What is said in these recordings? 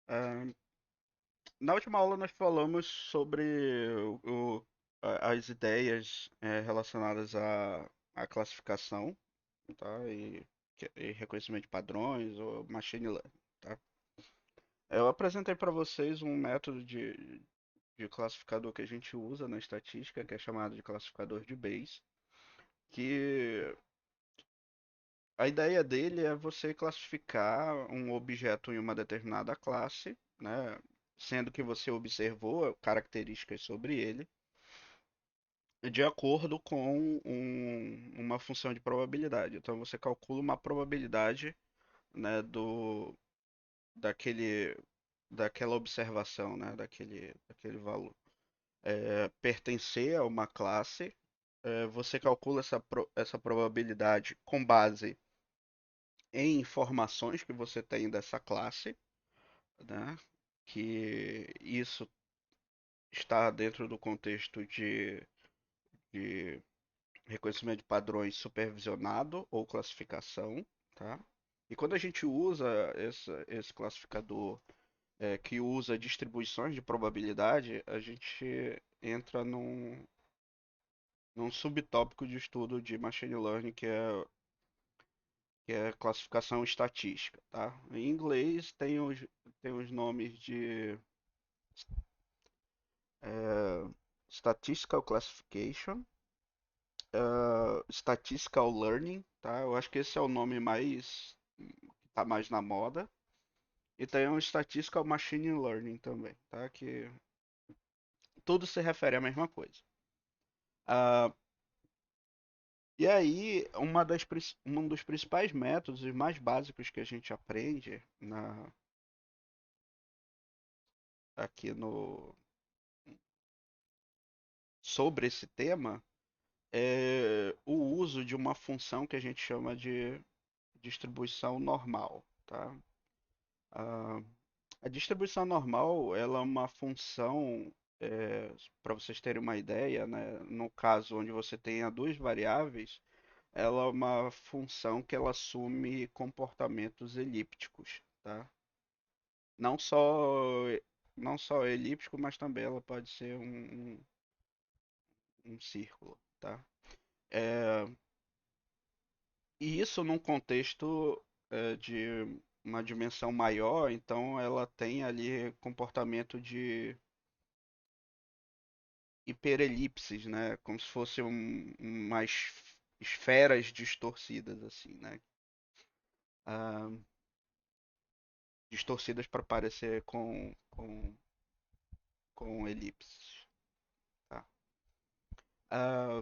Ah, Na última aula nós falamos sobre as ideias relacionadas à classificação, tá? E reconhecimento de padrões ou machine learning, tá? Eu apresentei para vocês um método de classificador que a gente usa na estatística, que é chamado de classificador de Bayes, que a ideia dele é você classificar um objeto em uma determinada classe, né? Sendo que você observou características sobre ele, de acordo com uma função de probabilidade. Então você calcula uma probabilidade, né, daquele, daquela observação, né, daquele valor. Pertencer a uma classe, você calcula essa probabilidade com base em informações que você tem dessa classe, né? Que isso está dentro do contexto de reconhecimento de padrões supervisionado ou classificação, tá? E quando a gente usa esse classificador que usa distribuições de probabilidade, a gente entra num subtópico de estudo de machine learning que é classificação estatística, tá? Em inglês tem os nomes de é, Statistical Classification, Statistical Learning, tá? Eu acho que esse é o nome mais que tá mais na moda. E tem o Statistical Machine Learning também, tá? Que tudo se refere à mesma coisa. Ah, e aí, um dos principais métodos e mais básicos que a gente aprende aqui no, sobre esse tema é o uso de uma função que a gente chama de distribuição normal, tá? Ah, a distribuição normal, ela é uma função, para vocês terem uma ideia, né? No caso onde você tenha duas variáveis, ela é uma função que ela assume comportamentos elípticos, tá? Não só, não só elíptico, mas também ela pode ser um círculo, tá? É, e isso num contexto de uma dimensão maior, então ela tem ali comportamento de hiperelipses, né? Como se fosse umas esferas distorcidas, assim, né? Ah, distorcidas para parecer com elipses, tá? Ah,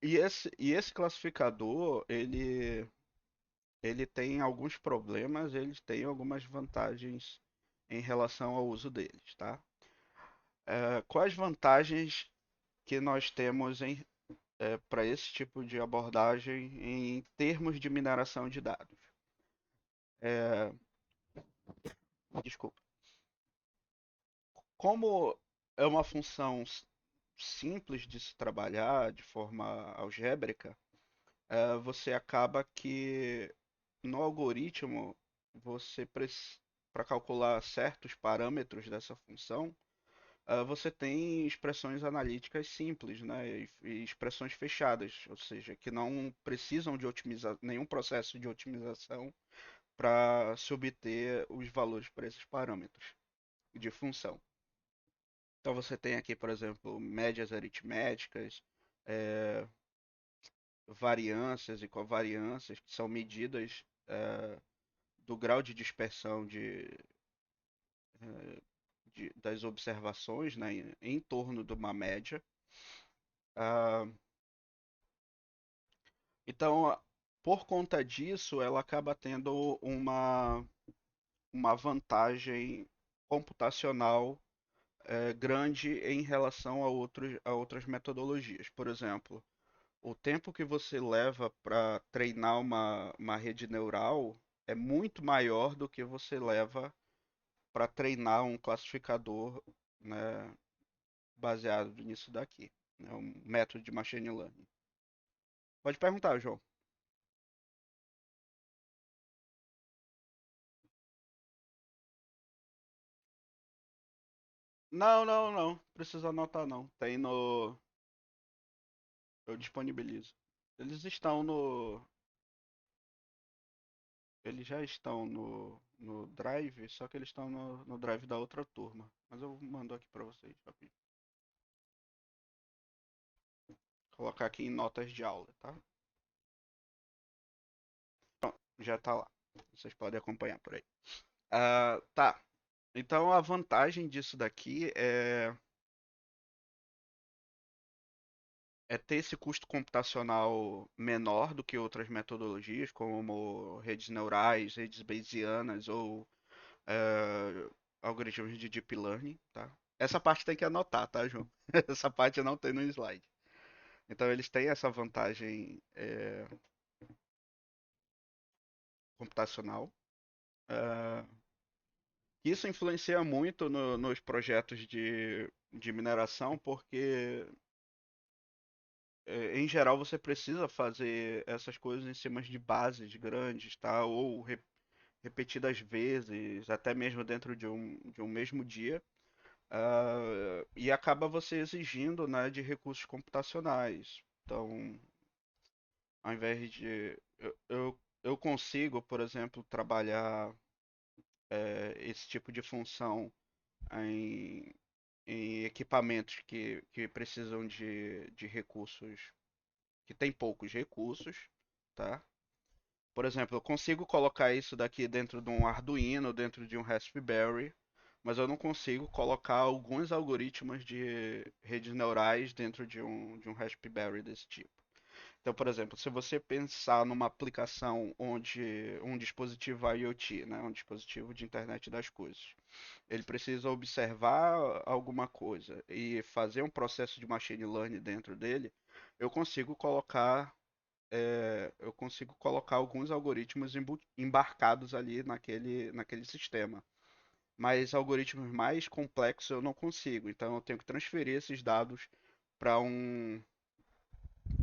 e esse classificador, ele tem alguns problemas, ele tem algumas vantagens em relação ao uso deles, tá? Quais vantagens que nós temos para esse tipo de abordagem em termos de mineração de dados? É, desculpa. Como é uma função simples de se trabalhar de forma algébrica, você acaba que no algoritmo você para calcular certos parâmetros dessa função, você tem expressões analíticas simples, né, e expressões fechadas, ou seja, que não precisam de nenhum processo de otimização para se obter os valores para esses parâmetros de função. Então você tem aqui, por exemplo, médias aritméticas, eh, variâncias e covariâncias, que são medidas do grau de dispersão das observações, né, em torno de uma média. Ah, então, por conta disso, ela acaba tendo uma vantagem computacional grande em relação a outras metodologias. Por exemplo, o tempo que você leva para treinar uma rede neural é muito maior do que você leva para treinar um classificador, né, baseado nisso daqui, né, um método de machine learning. Pode perguntar, João. Não, não, não. Precisa anotar não. Tem no. Eu disponibilizo. Eles estão no. Eles já estão no Drive, só que eles estão no Drive da outra turma. Mas eu mando aqui pra vocês, rapidinho. Colocar aqui em notas de aula, tá? Já tá lá. Vocês podem acompanhar por aí. Tá. Então a vantagem disso daqui é ter esse custo computacional menor do que outras metodologias, como redes neurais, redes bayesianas ou algoritmos de deep learning, tá? Essa parte tem que anotar, tá, João? Essa parte não tem no slide. Então eles têm essa vantagem computacional. É, isso influencia muito nos projetos de mineração, porque em geral você precisa fazer essas coisas em cima de bases grandes, tá? Ou repetidas vezes, até mesmo dentro de um mesmo dia. E acaba você exigindo, né, de recursos computacionais. Então, ao invés de. Eu consigo, por exemplo, trabalhar esse tipo de função em, em equipamentos que precisam de recursos, que tem poucos recursos, tá? Por exemplo, eu consigo colocar isso daqui dentro de um Arduino, dentro de um Raspberry, mas eu não consigo colocar alguns algoritmos de redes neurais dentro de um Raspberry desse tipo. Então, por exemplo, se você pensar numa aplicação onde um dispositivo IoT, né, um dispositivo de internet das coisas, ele precisa observar alguma coisa e fazer um processo de machine learning dentro dele, eu consigo colocar alguns algoritmos embarcados ali naquele sistema. Mas algoritmos mais complexos eu não consigo. Então eu tenho que transferir esses dados para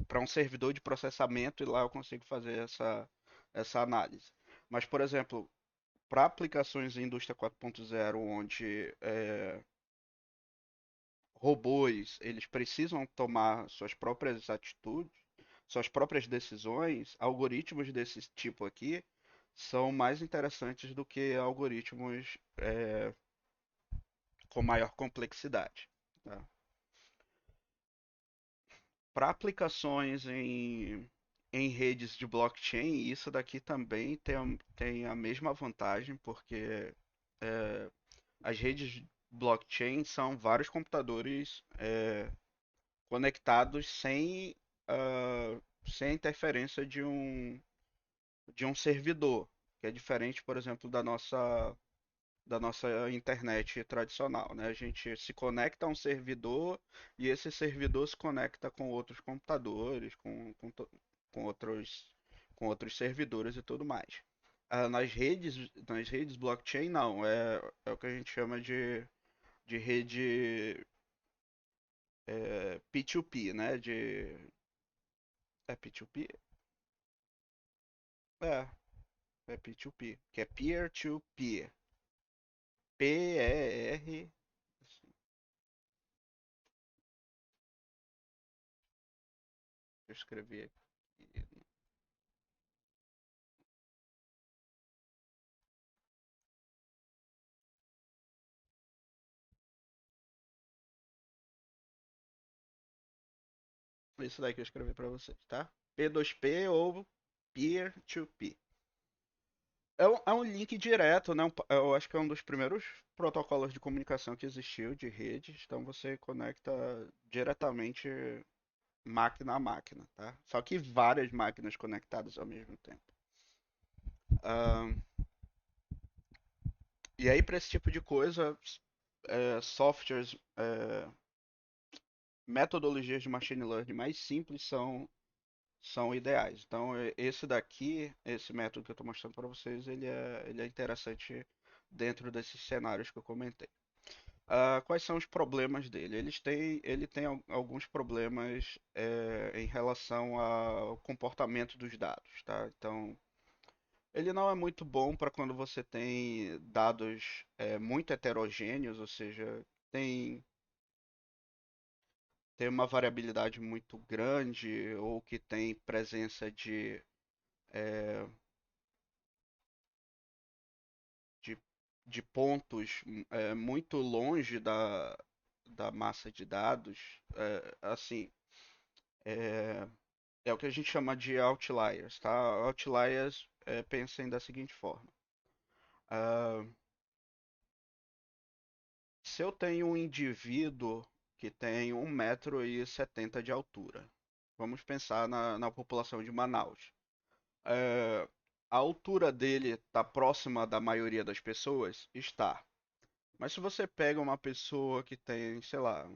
para um servidor de processamento e lá eu consigo fazer essa análise. Mas, por exemplo, para aplicações em indústria 4.0, onde robôs eles precisam tomar suas próprias atitudes, suas próprias decisões, algoritmos desse tipo aqui são mais interessantes do que algoritmos com maior complexidade. Tá? Para aplicações em redes de blockchain, isso daqui também tem a mesma vantagem, porque é, as redes de blockchain são vários computadores conectados sem a interferência de um servidor, que é diferente, por exemplo, da nossa internet tradicional, né? A gente se conecta a um servidor e esse servidor se conecta com outros computadores, com outros servidores e tudo mais. Nas redes blockchain não, é o que a gente chama de rede P2P, né? É P2P? É, é P2P, que é peer-to-peer. P-E-R. Eu escrevi aqui. Isso daí que eu escrevi pra vocês, tá? P2P ou peer-to-peer. É um link direto, né? Eu acho que é um dos primeiros protocolos de comunicação que existiu de redes. Então você conecta diretamente máquina a máquina, tá? Só que várias máquinas conectadas ao mesmo tempo. Ahn, e aí, para esse tipo de coisa, softwares, metodologias de machine learning mais simples são ideais. Então, esse daqui, esse método que eu estou mostrando para vocês, ele é interessante dentro desses cenários que eu comentei. Quais são os problemas dele? Ele tem alguns problemas em relação ao comportamento dos dados, tá? Então, ele não é muito bom para quando você tem dados muito heterogêneos, ou seja, tem uma variabilidade muito grande ou que tem presença é, de, de pontos muito longe da massa de dados, assim, é, é o que a gente chama de outliers, tá? Outliers, pensem da seguinte forma. Ah, se eu tenho um indivíduo que tem 1,70 m de altura, vamos pensar na população de Manaus. É, a altura dele está próxima da maioria das pessoas? Está. Mas se você pega uma pessoa que tem, sei lá,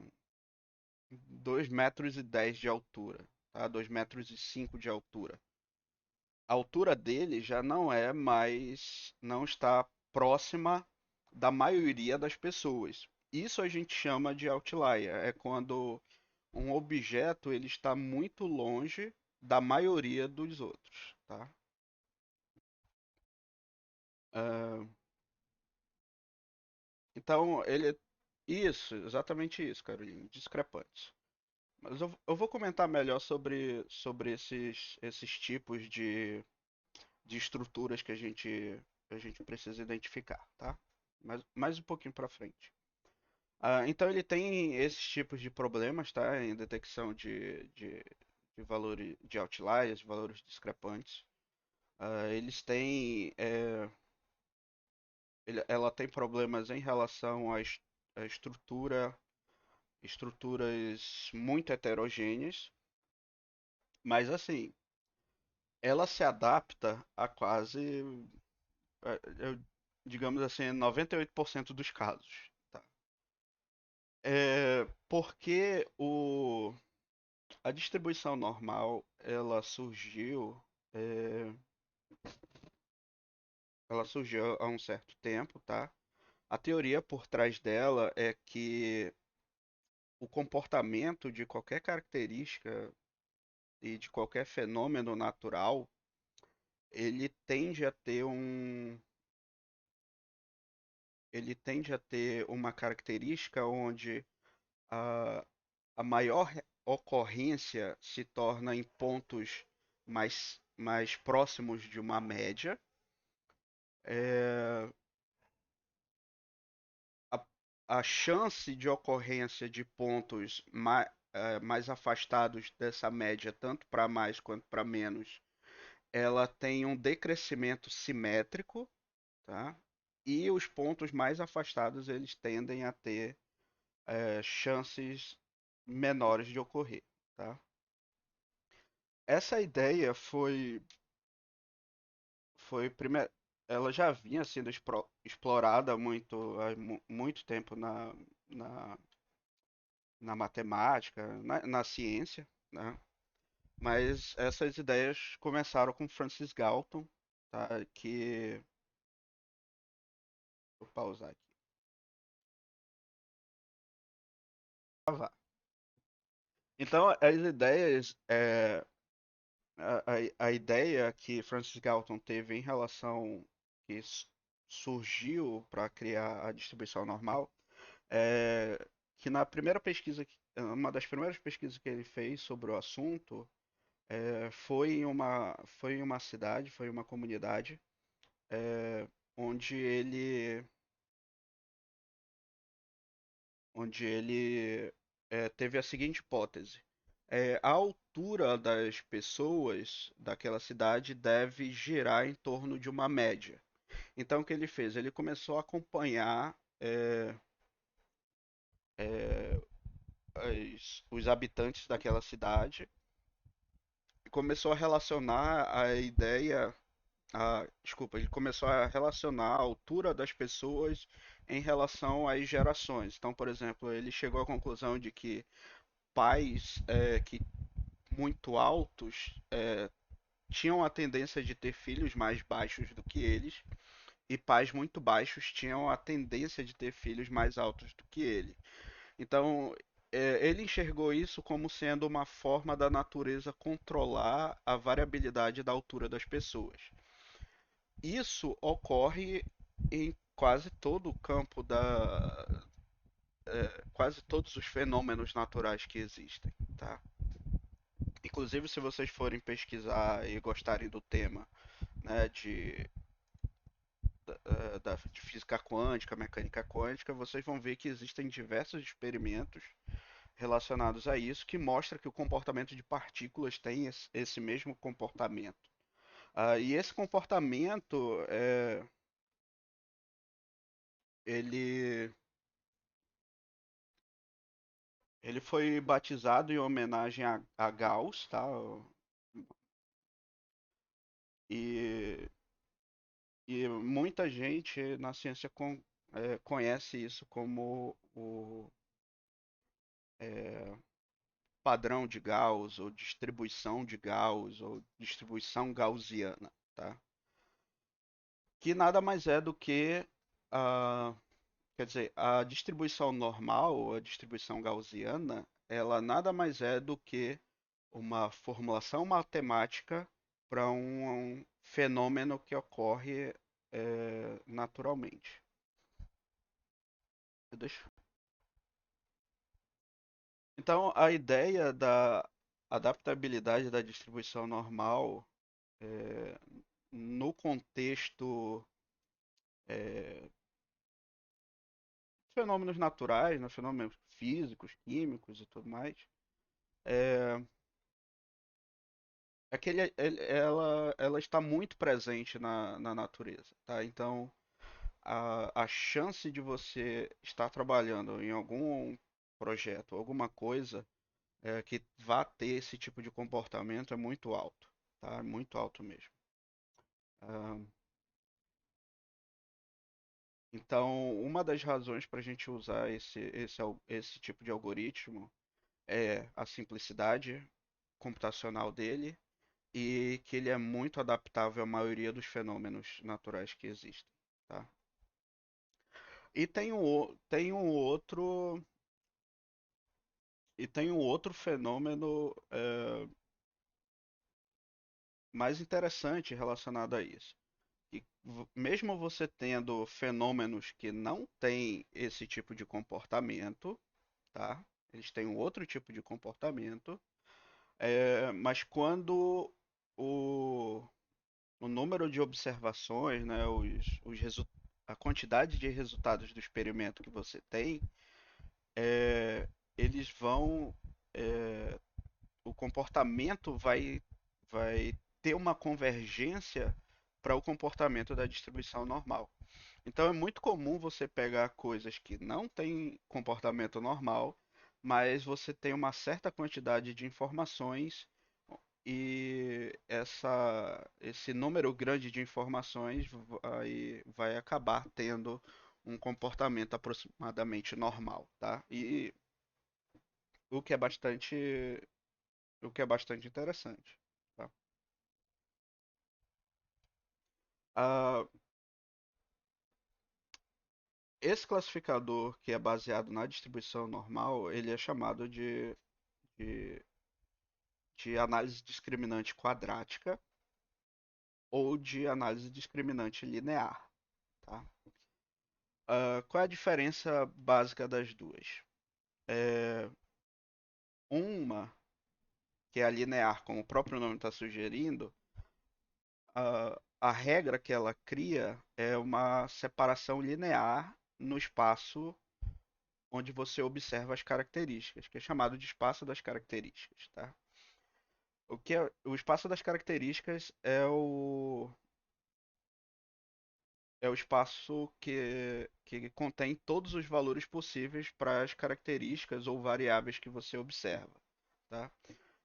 2,10 m de altura, tá? 2,05 m de altura. A altura dele já não está próxima da maioria das pessoas. Isso a gente chama de outlier, é quando um objeto ele está muito longe da maioria dos outros, tá? Ah, então ele, isso, exatamente isso, Caroline, discrepantes. Mas eu vou comentar melhor sobre esses tipos de estruturas que a gente precisa identificar, tá? Mais um pouquinho para frente. Então ele tem esses tipos de problemas, tá? Em detecção de valores de outliers, de valores discrepantes. Eles têm, ela tem problemas em relação à estruturas muito heterogêneas, mas assim, ela se adapta a quase, digamos assim, 98% dos casos. Tá? Porque a distribuição normal, é, ela surgiu há um certo tempo, tá? A teoria por trás dela é que o comportamento de qualquer característica e de qualquer fenômeno natural, ele tende a ter ele tende a ter uma característica onde a, a maior ocorrência se torna em pontos mais próximos de uma média. É, a, a chance de ocorrência de pontos mais afastados dessa média, tanto para mais quanto para menos, ela tem um decrescimento simétrico, tá? E os pontos mais afastados eles tendem a ter chances menores de ocorrer, tá? Essa ideia foi primeiro, ela já vinha sendo explorada muito tempo na, na matemática, na ciência, né? Mas essas ideias começaram com Francis Galton, tá? Que vou pausar aqui. Gravar. Então, as ideias, a ideia que Francis Galton teve em relação que surgiu para criar a distribuição normal é que na primeira pesquisa, uma das primeiras pesquisas que ele fez sobre o assunto foi em uma cidade, foi em uma comunidade, é, onde ele teve a seguinte hipótese. A altura das pessoas daquela cidade deve girar em torno de uma média. Então, o que ele fez? Ele começou a acompanhar é, os habitantes daquela cidade e começou a relacionar a ideia. Desculpa, ele começou a relacionar a altura das pessoas em relação às gerações. Então, por exemplo, ele chegou à conclusão de que pais que muito altos tinham a tendência de ter filhos mais baixos do que eles, e pais muito baixos tinham a tendência de ter filhos mais altos do que ele. Então, ele enxergou isso como sendo uma forma da natureza controlar a variabilidade da altura das pessoas. Isso ocorre em quase todo o campo quase todos os fenômenos naturais que existem, tá? Inclusive, se vocês forem pesquisar e gostarem do tema, né, de física quântica, mecânica quântica, vocês vão ver que existem diversos experimentos relacionados a isso que mostra que o comportamento de partículas tem esse mesmo comportamento. E esse comportamento ele ele foi batizado em homenagem a Gauss, tá? E, e muita gente na ciência conhece isso como o é, padrão de Gauss, ou distribuição de Gauss, ou distribuição gaussiana, tá? Que nada mais é do que a, quer dizer, a distribuição normal, a distribuição gaussiana, ela nada mais é do que uma formulação matemática para um fenômeno que ocorre naturalmente. Deixa- Então, a ideia da adaptabilidade da distribuição normal é, no contexto é, fenômenos naturais, né, fenômenos físicos, químicos e tudo mais, é, ela está muito presente na natureza, tá? Então, a chance de você estar trabalhando em algum projeto, alguma coisa que vá ter esse tipo de comportamento é muito alto, tá? É muito alto mesmo. Ah, então, uma das razões para a gente usar esse tipo de algoritmo é a simplicidade computacional dele e que ele é muito adaptável à maioria dos fenômenos naturais que existem, tá? E tem um outro fenômeno mais interessante relacionado a isso. Que mesmo você tendo fenômenos que não têm esse tipo de comportamento, tá? Eles têm um outro tipo de comportamento, mas quando o, o número de observações, né, a quantidade de resultados do experimento que você tem, eles vão, é, o comportamento vai ter uma convergência para o comportamento da distribuição normal. Então é muito comum você pegar coisas que não têm comportamento normal, mas você tem uma certa quantidade de informações e esse número grande de informações vai acabar tendo um comportamento aproximadamente normal, tá? E o que é bastante, o que é bastante interessante, tá? Ah, esse classificador que é baseado na distribuição normal, ele é chamado de, de análise discriminante quadrática ou de análise discriminante linear, tá? Qual é a diferença básica das duas? É, uma, que é a linear, como o próprio nome está sugerindo, a regra que ela cria é uma separação linear no espaço onde você observa as características, que é chamado de espaço das características, tá? O espaço das características é o espaço que contém todos os valores possíveis para as características ou variáveis que você observa, tá?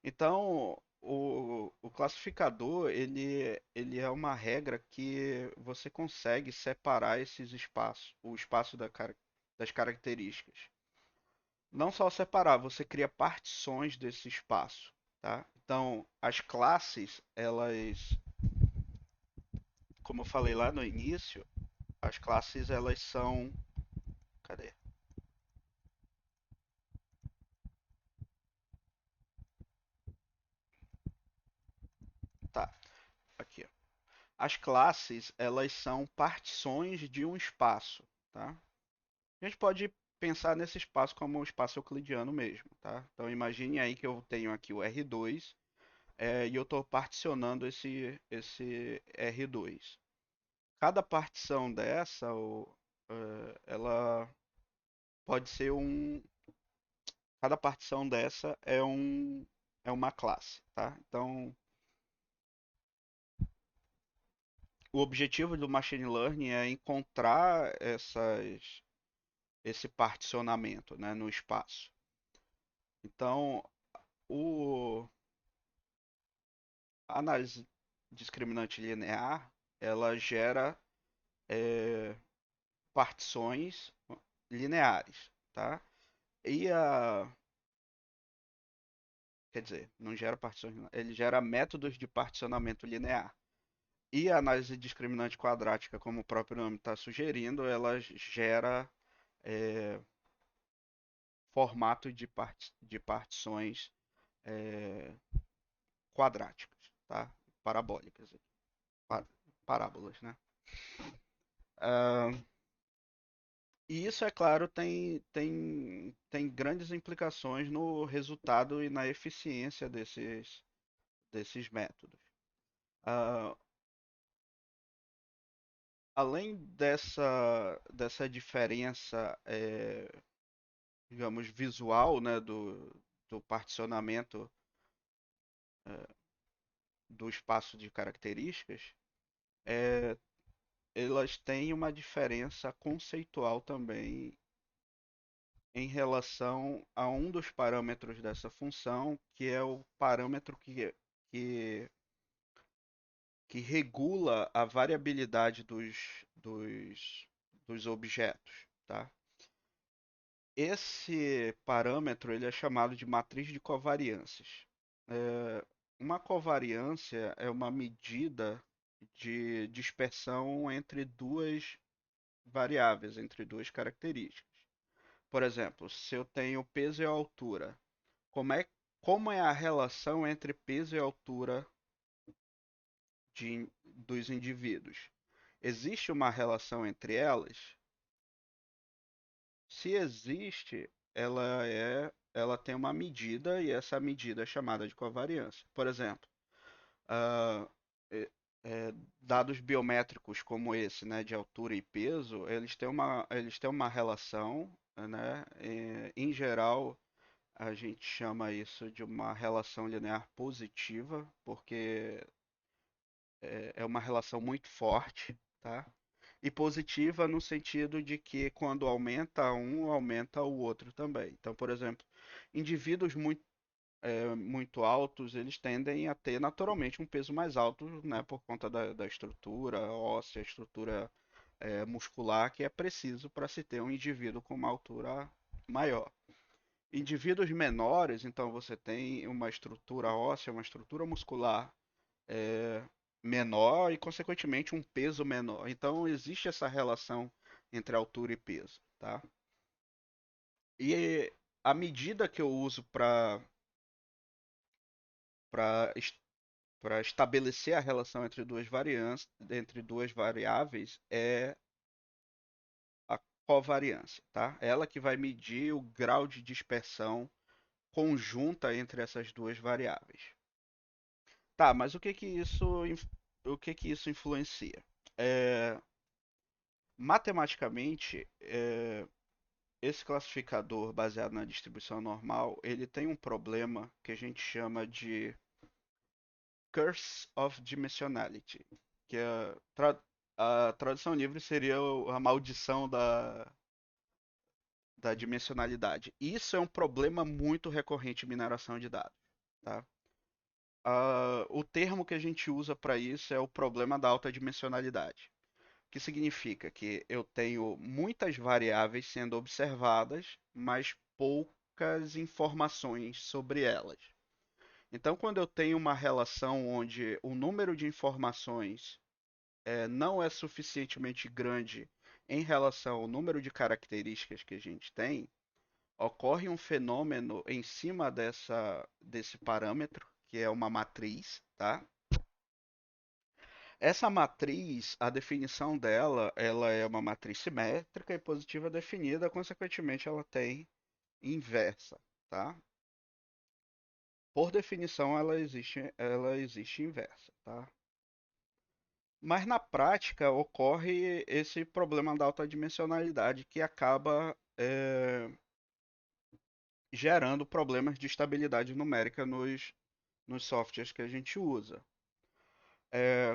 Então, o classificador, ele é uma regra que você consegue separar esses espaços, o espaço das características. Não só separar, você cria partições desse espaço, tá? Então, as classes, como eu falei lá no início, as classes elas são, cadê? Tá, aqui, ó. As classes, elas são partições de um espaço, tá? A gente pode pensar nesse espaço como um espaço euclidiano mesmo, tá? Então imagine aí que eu tenho aqui o R2 e eu estou particionando esse R2. Cada partição dessa, ela pode ser um. Cada partição dessa é uma classe, tá? Então, o objetivo do machine learning é encontrar esse particionamento, né, no espaço. Então, o, a análise discriminante linear, ela gera é, partições lineares, tá? E a, quer dizer, não gera partições, ele gera métodos de particionamento linear. E a análise discriminante quadrática, como o próprio nome está sugerindo, ela gera é, formato de partições é, quadráticas, tá? Parabólicas, pa- parábolas, né? Ah, e isso, é claro, tem grandes implicações no resultado e na eficiência desses métodos. Ah, além dessa diferença, digamos, visual, né, do particionamento do espaço de características, é, elas têm uma diferença conceitual também em relação a um dos parâmetros dessa função, que é o parâmetro que, que regula a variabilidade dos objetos, tá? Esse parâmetro ele é chamado de matriz de covariâncias. É, uma covariância é uma medida de dispersão entre duas variáveis, entre duas características. Por exemplo, se eu tenho peso e altura, como é, como é a relação entre peso e altura dos indivíduos? Existe uma relação entre elas? Se existe, ela tem uma medida e essa medida é chamada de covariância. Por exemplo, ah, é- dados biométricos como esse, né, de altura e peso, eles têm uma relação, né, em geral, a gente chama isso de uma relação linear positiva, porque é uma relação muito forte, tá? E positiva no sentido de que quando aumenta um, aumenta o outro também. Então, por exemplo, indivíduos muito altos, eles tendem a ter naturalmente um peso mais alto, né, por conta da estrutura óssea, estrutura muscular, que é preciso para se ter um indivíduo com uma altura maior. Indivíduos menores, então você tem uma estrutura óssea, uma estrutura muscular é, menor e, consequentemente, um peso menor. Então, existe essa relação entre altura e peso, tá? E a medida que eu uso para para estabelecer a relação entre duas variáveis é a covariância, tá? Ela que vai medir o grau de dispersão conjunta entre essas duas variáveis. Tá, mas o que que isso influencia? É, matematicamente, esse classificador baseado na distribuição normal, ele tem um problema que a gente chama de Curse of Dimensionality, que a tradução livre seria a maldição da dimensionalidade. Isso é um problema muito recorrente em mineração de dados, tá? O termo que a gente usa para isso é o problema da alta dimensionalidade, que significa que eu tenho muitas variáveis sendo observadas, mas poucas informações sobre elas. Então, quando eu tenho uma relação onde o número de informações não é suficientemente grande em relação ao número de características que a gente tem, ocorre um fenômeno em cima desse parâmetro, que é uma matriz, tá? Essa matriz, a definição dela, ela é uma matriz simétrica e positiva definida, consequentemente ela tem inversa, tá? Por definição ela existe inversa, tá? Mas na prática ocorre esse problema da alta dimensionalidade que acaba gerando problemas de estabilidade numérica nos softwares que a gente usa.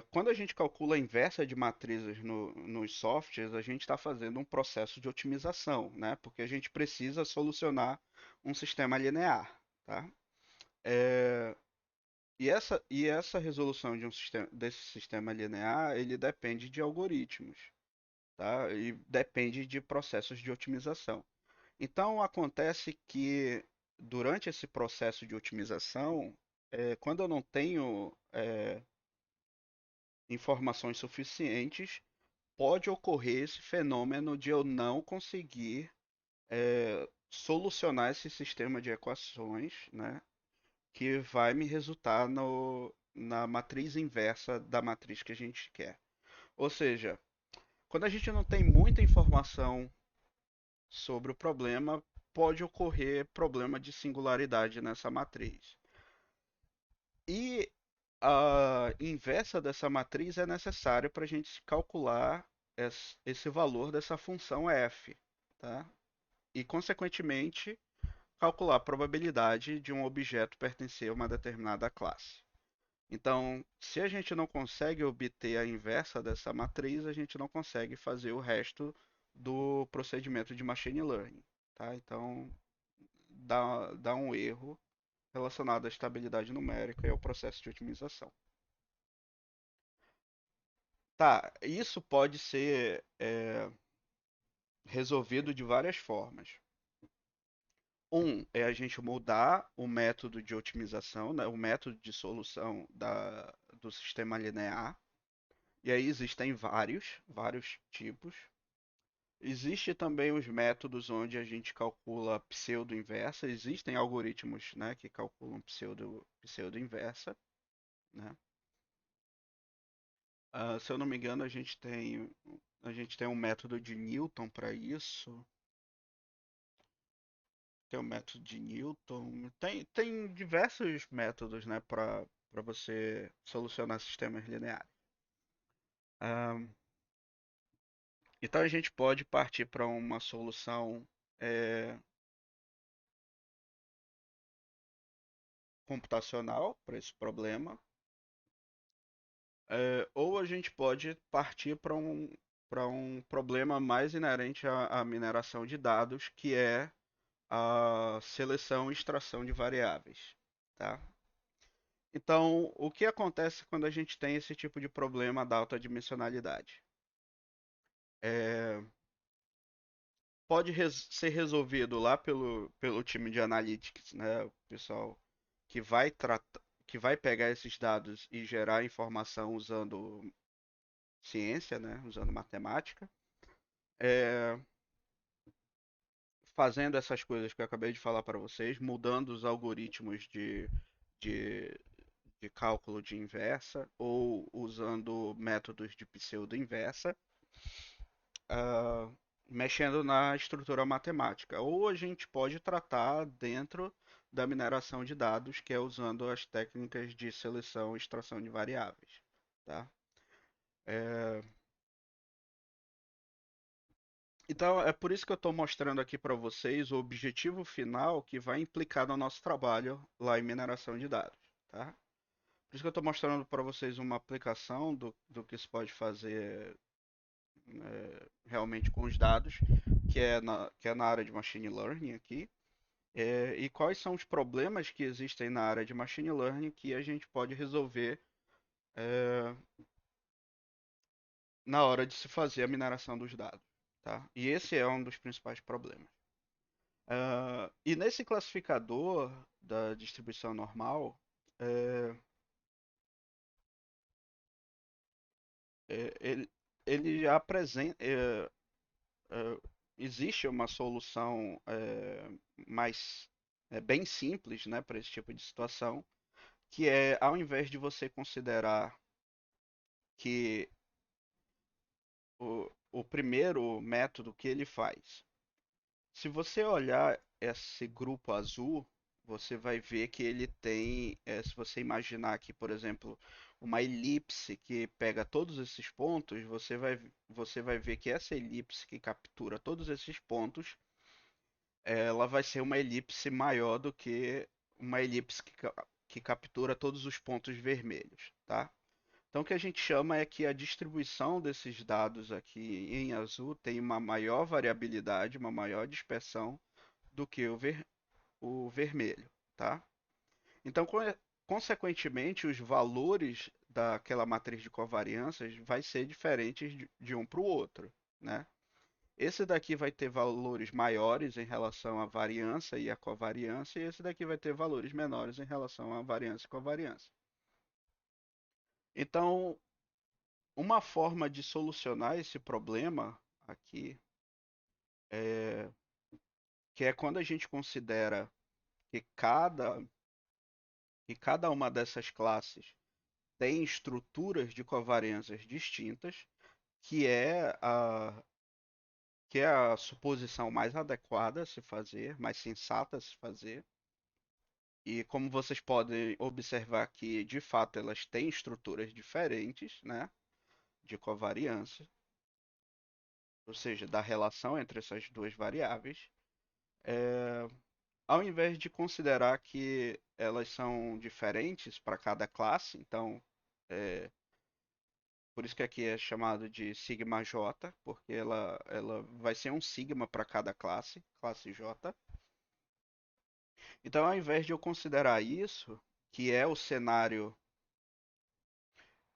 Quando a gente calcula a inversa de matrizes nos softwares, a gente está fazendo um processo de otimização, né? Porque a gente precisa solucionar um sistema linear, tá? É, e essa resolução desse sistema linear, ele depende de algoritmos, tá? E depende de processos de otimização. Então acontece que durante esse processo de otimização, quando eu não tenho informações suficientes, pode ocorrer esse fenômeno de eu não conseguir solucionar esse sistema de equações, né, que vai me resultar na matriz inversa da matriz que a gente quer. Ou seja, quando a gente não tem muita informação sobre o problema, pode ocorrer problema de singularidade nessa matriz. E a inversa dessa matriz é necessária para a gente calcular esse valor dessa função f, tá? E, consequentemente, calcular a probabilidade de um objeto pertencer a uma determinada classe. Então, se a gente não consegue obter a inversa dessa matriz, a gente não consegue fazer o resto do procedimento de machine learning, tá? Então, dá um erro relacionado à estabilidade numérica e ao processo de otimização. Tá, isso pode ser resolvido de várias formas. Um é a gente mudar o método de otimização, né, o método de solução do sistema linear. E aí existem vários tipos. Existe também os métodos onde a gente calcula pseudo-inversa. Existem algoritmos, né, que calculam pseudo-inversa, né? Se eu não me engano, a gente tem um método de Newton para isso. Tem o método de Newton. Tem diversos métodos, né, para você solucionar sistemas lineares. Ah, então a gente pode partir para uma solução é, computacional para esse problema, ou a gente pode partir para um problema mais inerente à mineração de dados, que é a seleção e extração de variáveis, tá? Então, o que acontece quando a gente tem esse tipo de problema da alta dimensionalidade? É, pode ser resolvido lá pelo time de analytics, né? O pessoal que que vai pegar esses dados e gerar informação usando ciência, né? Usando matemática. É, fazendo essas coisas que eu acabei de falar para vocês, mudando os algoritmos de, de cálculo de inversa ou usando métodos de pseudo-inversa, ah, mexendo na estrutura matemática. Ou a gente pode tratar dentro da mineração de dados, que é usando as técnicas de seleção e extração de variáveis. Tá? É, então, é por isso que eu estou mostrando aqui para vocês o objetivo final que vai implicar no nosso trabalho lá em mineração de dados. Tá? Por isso que eu estou mostrando para vocês uma aplicação do que se pode fazer realmente com os dados, que é na área de machine learning aqui. E quais são os problemas que existem na área de machine learning que a gente pode resolver é, na hora de se fazer a mineração dos dados. Tá? E esse é um dos principais problemas. E nesse classificador da distribuição normal, é, ele, ele apresenta. Existe uma solução mais bem simples, né, para esse tipo de situação, que é ao invés de você considerar que o primeiro método que ele faz. Se você olhar esse grupo azul, você vai ver que ele tem, se você imaginar aqui, por exemplo, uma elipse que pega todos esses pontos, você vai ver que essa elipse que captura todos esses pontos, ela vai ser uma elipse maior do que uma elipse que captura todos os pontos vermelhos, tá? Então, o que a gente chama é que a distribuição desses dados aqui em azul tem uma maior variabilidade, uma maior dispersão do que o vermelho, tá? Então, consequentemente, os valores daquela matriz de covariâncias vai ser diferentes de um para o outro, né? Esse daqui vai ter valores maiores em relação à variância e à covariância, e esse daqui vai ter valores menores em relação à variância e covariância. Então, uma forma de solucionar esse problema aqui é que é quando a gente considera que cada uma dessas classes tem estruturas de covariâncias distintas, que é a, que é a suposição mais adequada a se fazer, mais sensata a se fazer. E como vocês podem observar que, de fato, elas têm estruturas diferentes, né, de covariância, ou seja, da relação entre essas duas variáveis. É, ao invés de considerar que elas são diferentes para cada classe, então, é, por isso que aqui é chamado de sigma j, porque ela vai ser um sigma para cada classe, classe j. Então, ao invés de eu considerar isso, que é o cenário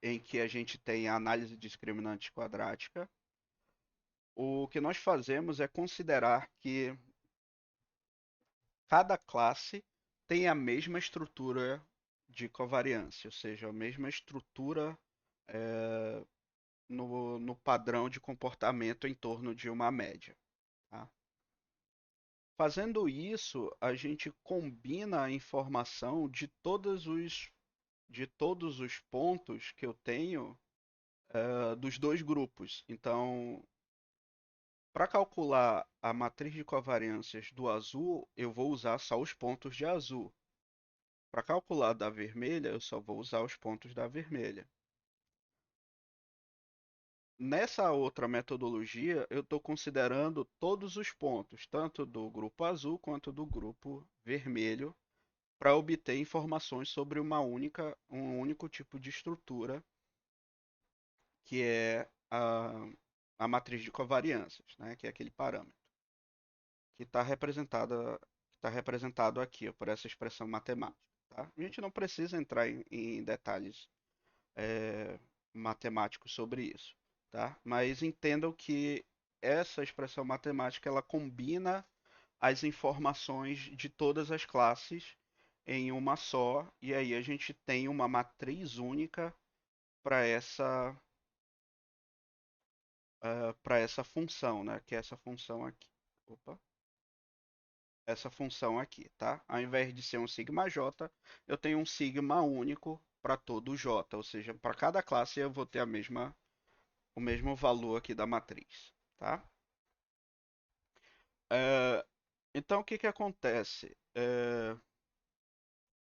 em que a gente tem a análise discriminante quadrática, o que nós fazemos é considerar que cada classe tem a mesma estrutura de covariância, ou seja, a mesma estrutura é, no padrão de comportamento em torno de uma média. Tá? Fazendo isso, a gente combina a informação de todos os pontos que eu tenho dos dois grupos. Então, para calcular a matriz de covariâncias do azul, eu vou usar só os pontos de azul. Para calcular da vermelha, eu só vou usar os pontos da vermelha. Nessa outra metodologia, eu estou considerando todos os pontos, tanto do grupo azul quanto do grupo vermelho, para obter informações sobre um único tipo de estrutura, que é a matriz de covariâncias, né, que é aquele parâmetro, que está representado aqui ó, por essa expressão matemática. Tá? A gente não precisa entrar em detalhes é, matemáticos sobre isso, tá? Mas entendam que essa expressão matemática ela combina as informações de todas as classes em uma só, e aí a gente tem uma matriz única para essa função, né? Que é essa função aqui. Opa, essa função aqui, tá? Ao invés de ser um sigma j, eu tenho um sigma único para todo j, ou seja, para cada classe eu vou ter o mesmo valor aqui da matriz, tá? É, então, o que que acontece?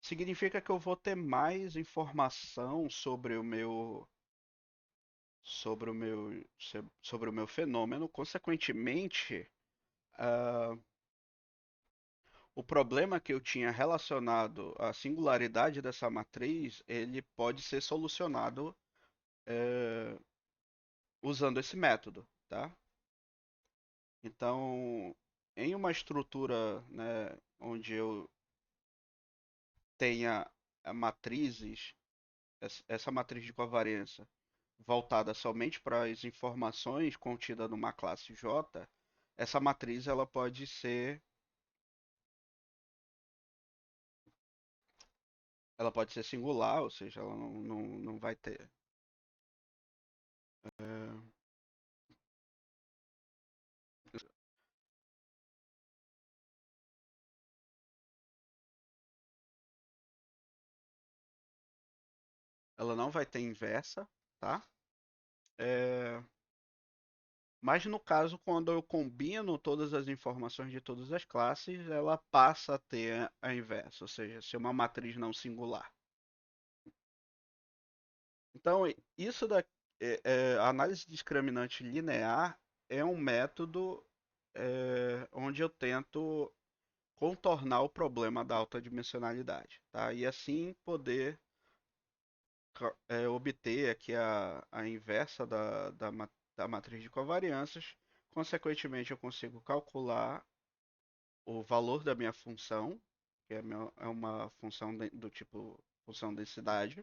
Significa que eu vou ter mais informação sobre o meu fenômeno. Consequentemente, ah, o problema que eu tinha relacionado à singularidade dessa matriz, ele pode ser solucionado eh, usando esse método, tá? Então, em uma estrutura, né, onde eu tenha matrizes, essa matriz de covariância voltada somente para as informações contidas numa classe J, essa matriz ela pode ser singular, ou seja, ela não vai ter. é, ela não vai ter inversa, tá? É, mas no caso, quando eu combino todas as informações de todas as classes, ela passa a ter a inversa, ou seja, ser uma matriz não singular. Então, isso da a análise discriminante linear é um método onde eu tento contornar o problema da alta dimensionalidade, tá? E assim poder obter aqui a inversa da matriz de covariâncias. Consequentemente, eu consigo calcular o valor da minha função, que é uma função do tipo função densidade,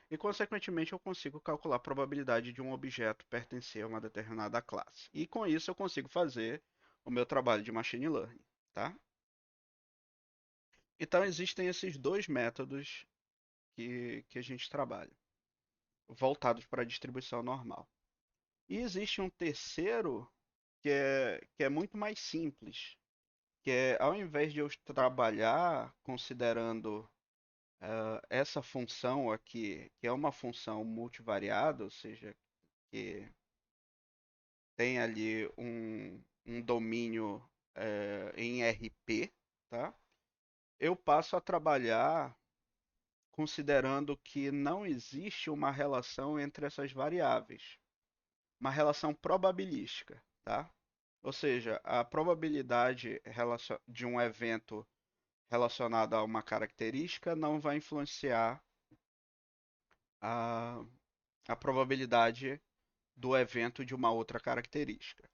e consequentemente eu consigo calcular a probabilidade de um objeto pertencer a uma determinada classe. E com isso eu consigo fazer o meu trabalho de machine learning, tá? Então existem esses dois métodos que a gente trabalha, voltados para a distribuição normal. E existe um terceiro que é muito mais simples, que é ao invés de eu trabalhar considerando essa função aqui, que é uma função multivariada, ou seja, que tem ali um domínio em RP, tá? Eu passo a trabalhar considerando que não existe uma relação entre essas variáveis, uma relação probabilística, tá? Ou seja, a probabilidade de um evento relacionado a uma característica não vai influenciar a, a probabilidade do evento de uma outra característica.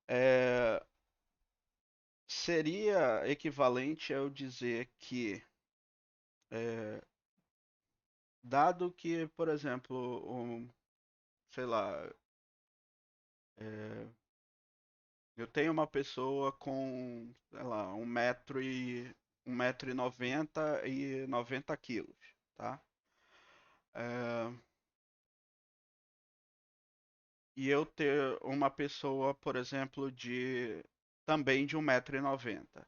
É, seria equivalente a eu dizer que, é, dado que, por exemplo, sei lá, é, eu tenho uma pessoa com, sei lá, 1,90 m e 90 quilos, tá? É, e eu ter uma pessoa, por exemplo, também de 1,90 m.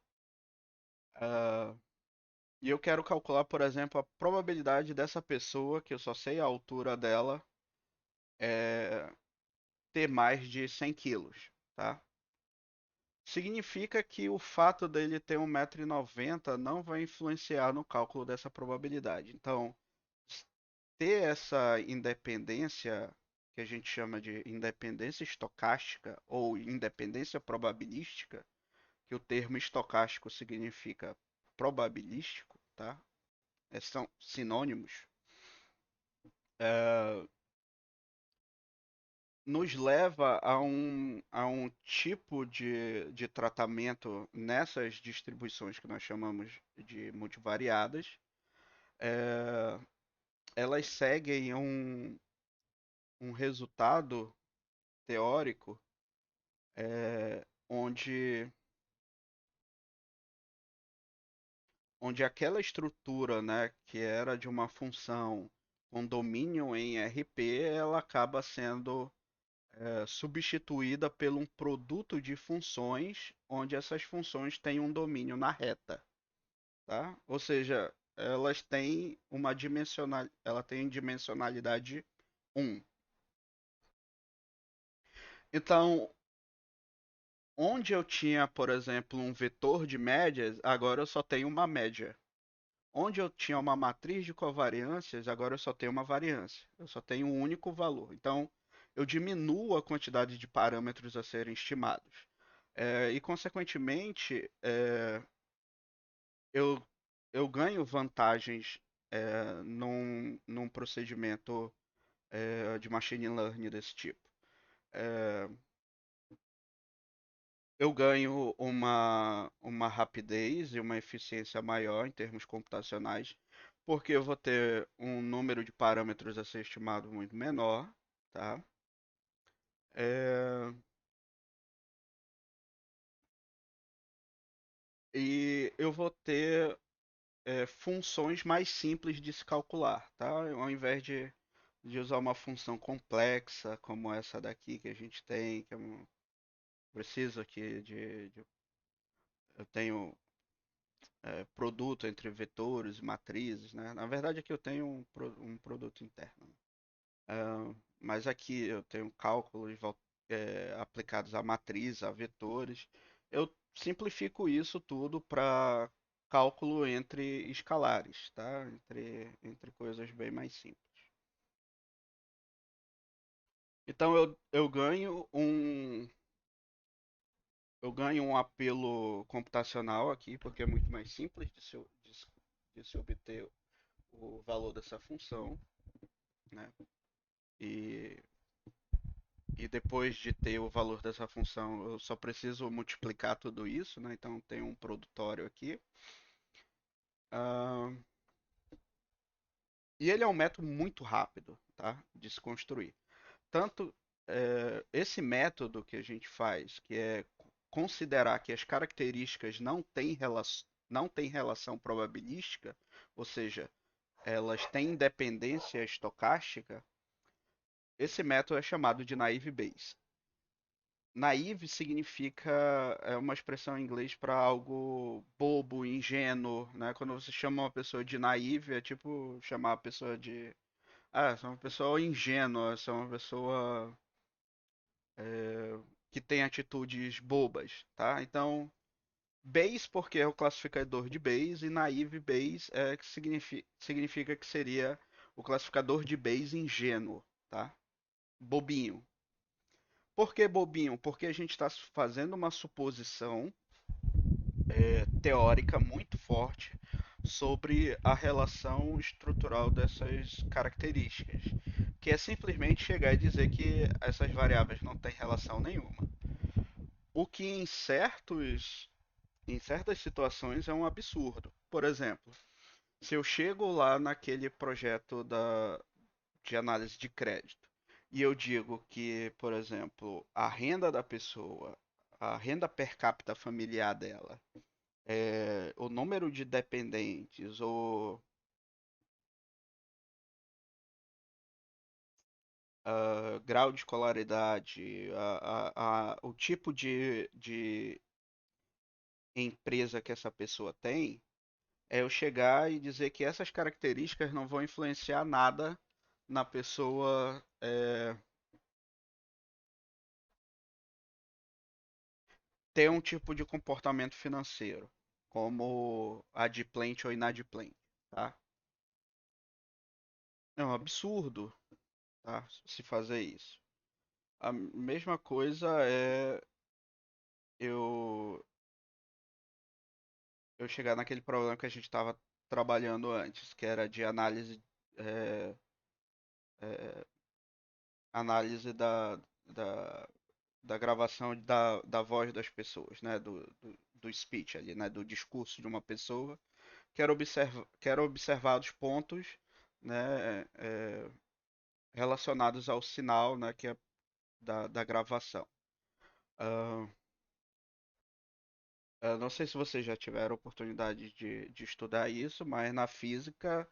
E eu quero calcular, por exemplo, a probabilidade dessa pessoa, que eu só sei a altura dela, é, ter mais de 100 quilos, tá? Significa que o fato dele ter 1,90 m não vai influenciar no cálculo dessa probabilidade. Então, ter essa independência, que a gente chama de independência estocástica ou independência probabilística, que o termo estocástico significa probabilístico, tá? São sinônimos. É, nos leva a um tipo de tratamento nessas distribuições que nós chamamos de multivariadas. É, elas seguem um resultado teórico onde aquela estrutura, né, que era de uma função com domínio em RP, ela acaba sendo substituída por um produto de funções onde essas funções têm um domínio na reta, tá? Ou seja, elas têm ela tem dimensionalidade 1. Então, onde eu tinha, por exemplo, um vetor de médias, agora eu só tenho uma média. Onde eu tinha uma matriz de covariâncias, agora eu só tenho uma variância. Eu só tenho um único valor. Então, eu diminuo a quantidade de parâmetros a serem estimados. E, consequentemente, eu, eu ganho vantagens num procedimento de machine learning desse tipo. É, eu ganho uma rapidez e uma eficiência maior em termos computacionais, porque eu vou ter um número de parâmetros a ser estimado muito menor, tá? É, e eu vou ter funções mais simples de se calcular, tá? Ao invés de usar uma função complexa como essa daqui que a gente tem, preciso aqui eu tenho produto entre vetores e matrizes, né? Na verdade aqui eu tenho um produto interno. mas aqui eu tenho cálculos aplicados a matriz, a vetores. Eu simplifico isso tudo para cálculo entre escalares, tá? Entre coisas bem mais simples. Então eu ganho um apelo computacional aqui, porque é muito mais simples de se obter o valor dessa função, né? E, e depois de ter o valor dessa função, eu só preciso multiplicar tudo isso, né? Então tem um produtório aqui. Ah, e ele é um método muito rápido, tá? De se construir. Tanto esse método que a gente faz, que é considerar que as características não têm relação probabilística, ou seja, elas têm independência estocástica, esse método é chamado de naive Bayes. Naive significa uma expressão em inglês para algo bobo, ingênuo, né? Quando você chama uma pessoa de naive, é tipo chamar a pessoa de essa é uma pessoa ingênua, essa é uma pessoa que tem atitudes bobas, tá? Então, Bayes porque é o classificador de Bayes e naive Bayes é que significa que seria o classificador de Bayes ingênuo, tá? Bobinho. Por que bobinho? Porque a gente está fazendo uma suposição teórica muito forte sobre a relação estrutural dessas características, que é simplesmente chegar e dizer que essas variáveis não têm relação nenhuma. O que em certas situações é um absurdo. Por exemplo, se eu chego lá naquele projeto de análise de crédito e eu digo que, por exemplo, a renda da pessoa, a renda per capita familiar dela, o número de dependentes, o grau de escolaridade, o tipo de empresa que essa pessoa tem, é eu chegar e dizer que essas características não vão influenciar nada na pessoa ter um tipo de comportamento financeiro, como adimplente ou inadimplente, tá? É um absurdo, tá? Se fazer isso. A mesma coisa é eu eu chegar naquele problema que a gente estava trabalhando antes, que era de é, é, análise da gravação da voz das pessoas, né? Do speech ali, né? Do discurso de uma pessoa. Quero observar os pontos, né? Relacionados ao sinal, né? Que é da gravação. Uh, eu não sei se vocês já tiveram oportunidade de estudar isso, mas na física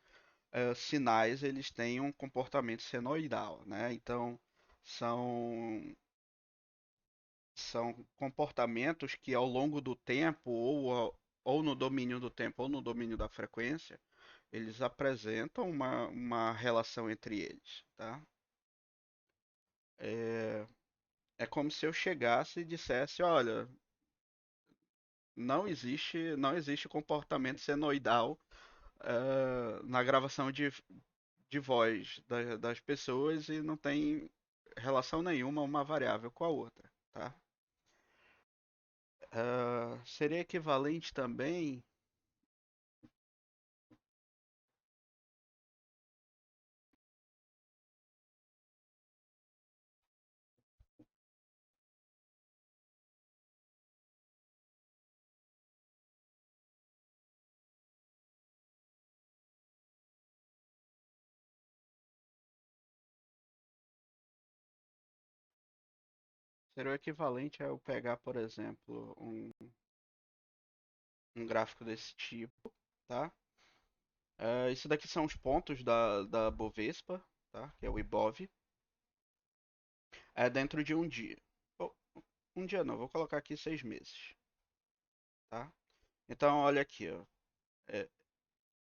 sinais eles têm um comportamento senoidal, né? Então são são comportamentos que ao longo do tempo ou no domínio do tempo ou no domínio da frequência eles apresentam uma relação entre eles, tá? É, é como se eu chegasse e dissesse, olha, não existe comportamento senoidal na gravação de voz das pessoas e não tem relação nenhuma uma variável com a outra, tá? Seria equivalente também, seria o equivalente a eu pegar, por exemplo, um gráfico desse tipo, tá? Isso daqui são os pontos da Bovespa, tá? Que é o Ibov. É dentro de um dia. Oh, um dia não, vou colocar aqui 6 meses, tá? Então, olha aqui, ó.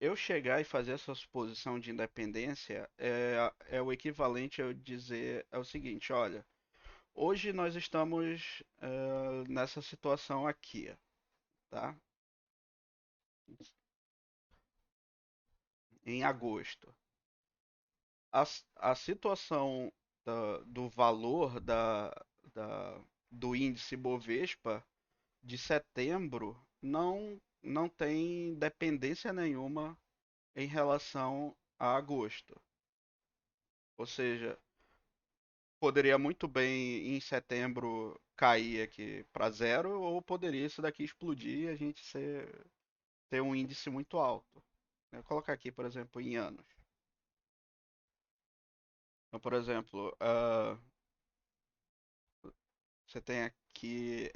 eu chegar e fazer essa suposição de independência é o equivalente a eu dizer é o seguinte, olha, hoje nós estamos nessa situação aqui, tá? Em agosto. A situação do valor do índice Bovespa de setembro não tem dependência nenhuma em relação a agosto. Ou seja, poderia muito bem em setembro cair aqui para zero, ou poderia isso daqui explodir e a gente ter um índice muito alto. Vou colocar aqui, por exemplo, em anos. Então, por exemplo, você tem aqui,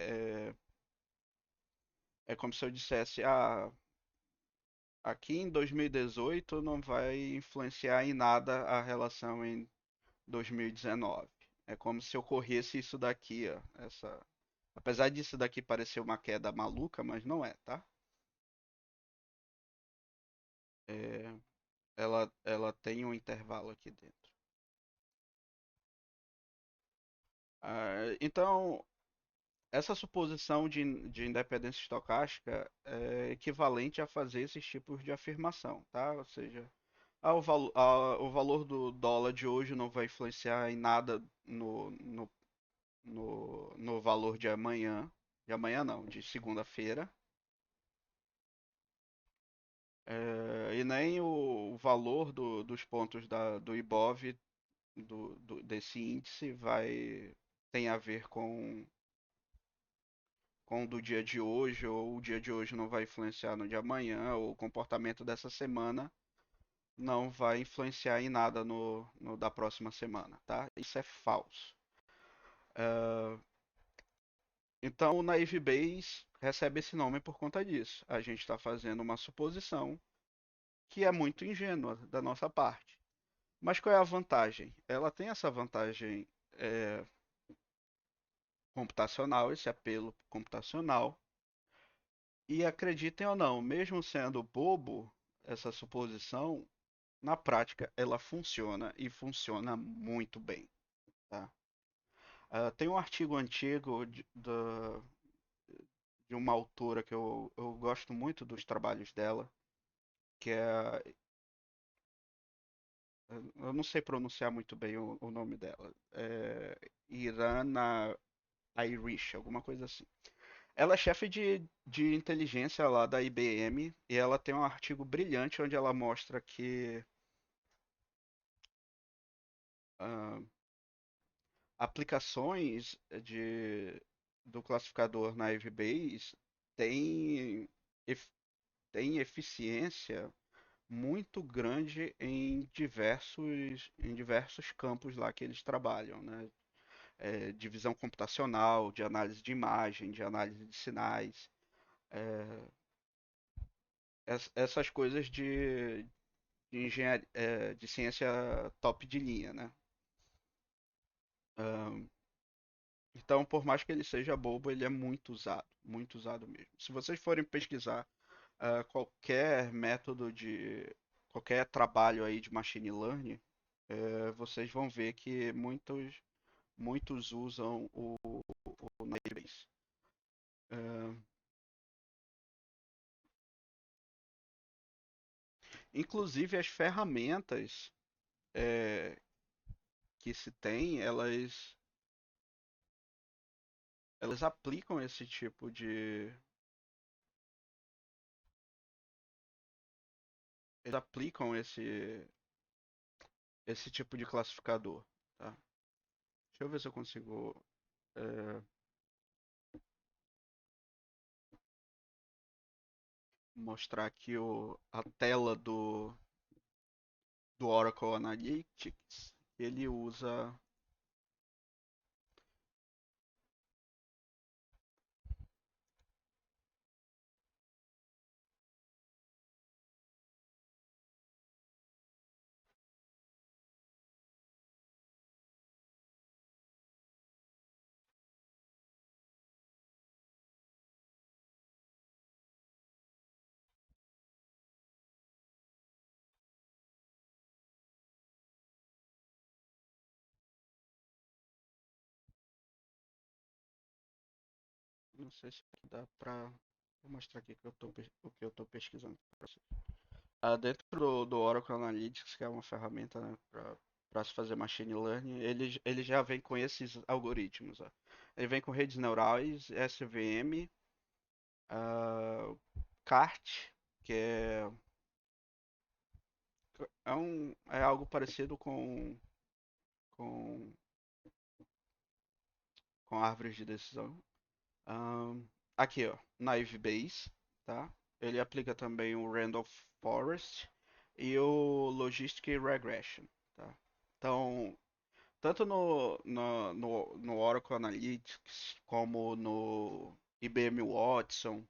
é como se eu dissesse, aqui em 2018 não vai influenciar em nada a relação em 2019. É como se ocorresse isso daqui, ó, apesar disso daqui parecer uma queda maluca, mas não é, tá? É, ela tem um intervalo aqui dentro. Então, essa suposição de independência estocástica é equivalente a fazer esses tipos de afirmação, tá? Ou seja, o valor do dólar de hoje não vai influenciar em nada no valor de amanhã não, de segunda-feira, e nem o valor dos pontos do IBOV, desse índice, tem a ver com o do dia de hoje, ou o dia de hoje não vai influenciar no de amanhã, ou o comportamento dessa semana não vai influenciar em nada no da próxima semana, tá? Isso é falso. Uh, então, o Naive Bayes recebe esse nome por conta disso. A gente está fazendo uma suposição que é muito ingênua da nossa parte. Mas qual é a vantagem? Ela tem essa vantagem é, computacional, esse apelo computacional. E acreditem ou não, mesmo sendo bobo, essa suposição, na prática ela funciona e funciona muito bem. Tá? Tem um artigo antigo de uma autora que eu gosto muito dos trabalhos dela, que é. Eu não sei pronunciar muito bem o nome dela. É Irana Irish, alguma coisa assim. Ela é chefe de inteligência lá da IBM e ela tem um artigo brilhante onde ela mostra que ah, aplicações do classificador na Base têm, ef- têm eficiência muito grande em diversos campos lá que eles trabalham, né? Divisão computacional, de análise de imagem, de análise de sinais, é, essas coisas de engenharia, de ciência top de linha, né? Ahn, então, por mais que ele seja bobo, ele é muito usado mesmo. Se vocês forem pesquisar qualquer método qualquer trabalho aí de machine learning, vocês vão ver que muitos usam o Nairbase. É, inclusive as ferramentas é, que se tem, elas aplicam esse tipo eles aplicam esse tipo de classificador, tá? Deixa eu ver se eu consigo é, mostrar aqui a tela do Oracle Analytics. Ele usa Não sei se dá pra. Vou mostrar aqui o que eu tô pesquisando pra vocês. Dentro do Oracle Analytics, que é uma ferramenta, né, para se fazer machine learning, ele já vem com esses algoritmos. Ó. Ele vem com redes neurais, SVM, ah, CART, que é algo parecido com, com árvores de decisão. Ahn, Aqui, ó, Naive Bayes, tá? Ele aplica também o Randolph Forest e o Logistic Regression, tá? Então, tanto no Oracle Analytics como no IBM Watson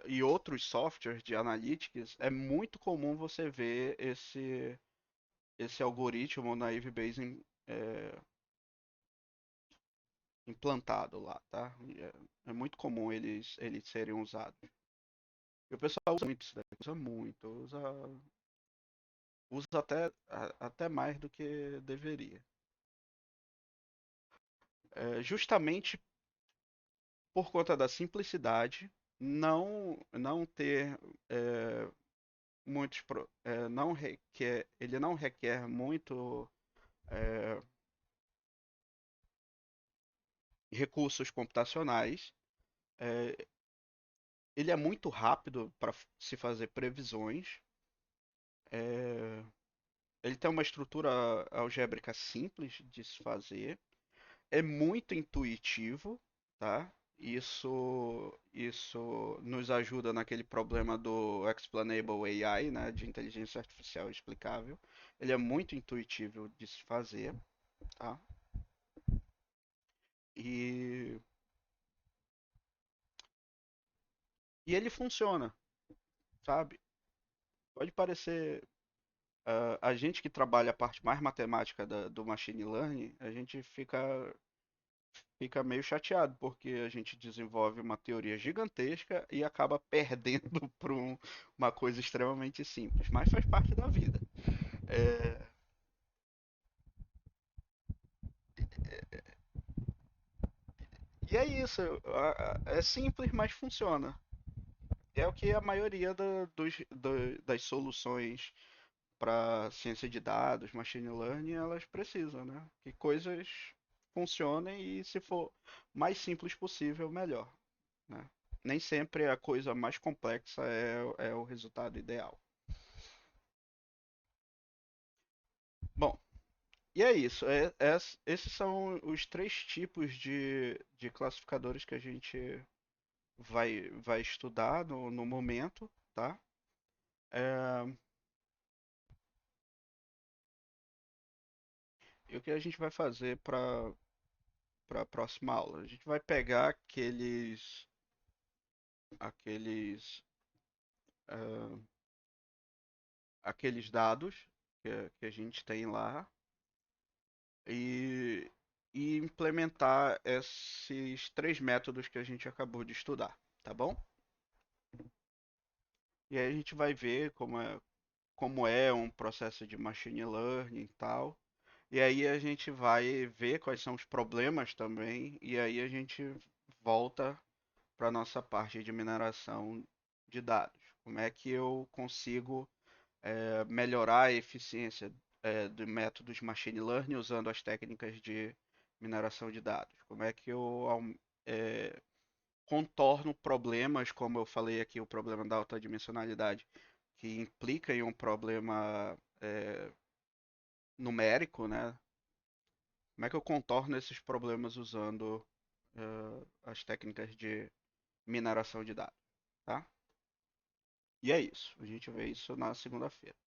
e outros softwares de analytics, é muito comum você ver esse algoritmo Naive Bayes implantado lá, tá? É muito comum eles serem usados. E o pessoal usa muito isso daí, usa muito, usa até mais do que deveria. Justamente por conta da simplicidade, não ter não requer, ele não requer muito é, recursos computacionais. É, ele é muito rápido para se fazer previsões. É, ele tem uma estrutura algébrica simples de se fazer. É muito intuitivo, tá? Isso nos ajuda naquele problema do Explainable AI, né? De inteligência artificial explicável. Ele é muito intuitivo de se fazer, tá? E, e ele funciona, sabe? Pode parecer. A gente que trabalha a parte mais matemática do machine learning, a gente fica meio chateado, porque a gente desenvolve uma teoria gigantesca e acaba perdendo por uma coisa extremamente simples. Mas faz parte da vida. É, e é isso. É simples, mas funciona. É o que a maioria das soluções para ciência de dados, machine learning, elas precisam, né? Que coisas funcionem e se for mais simples possível, melhor, né? Nem sempre a coisa mais complexa é o resultado ideal. Bom, e é isso. Esses são os três tipos de classificadores que a gente vai estudar no momento, tá? É, e o que a gente vai fazer para a próxima aula? A gente vai pegar aqueles, ah, aqueles dados que a gente tem lá e, e implementar esses três métodos que a gente acabou de estudar, tá bom? E aí a gente vai ver como é um processo de machine learning e tal. E aí a gente vai ver quais são os problemas também, e aí a gente volta para a nossa parte de mineração de dados. Como é que eu consigo melhorar a eficiência de métodos machine learning usando as técnicas de mineração de dados? Como é que eu é, contorno problemas, como eu falei aqui, o problema da alta dimensionalidade, que implica em um problema numérico, né? Como é que eu contorno esses problemas usando as técnicas de mineração de dados, tá? E é isso. A gente vê isso na segunda-feira.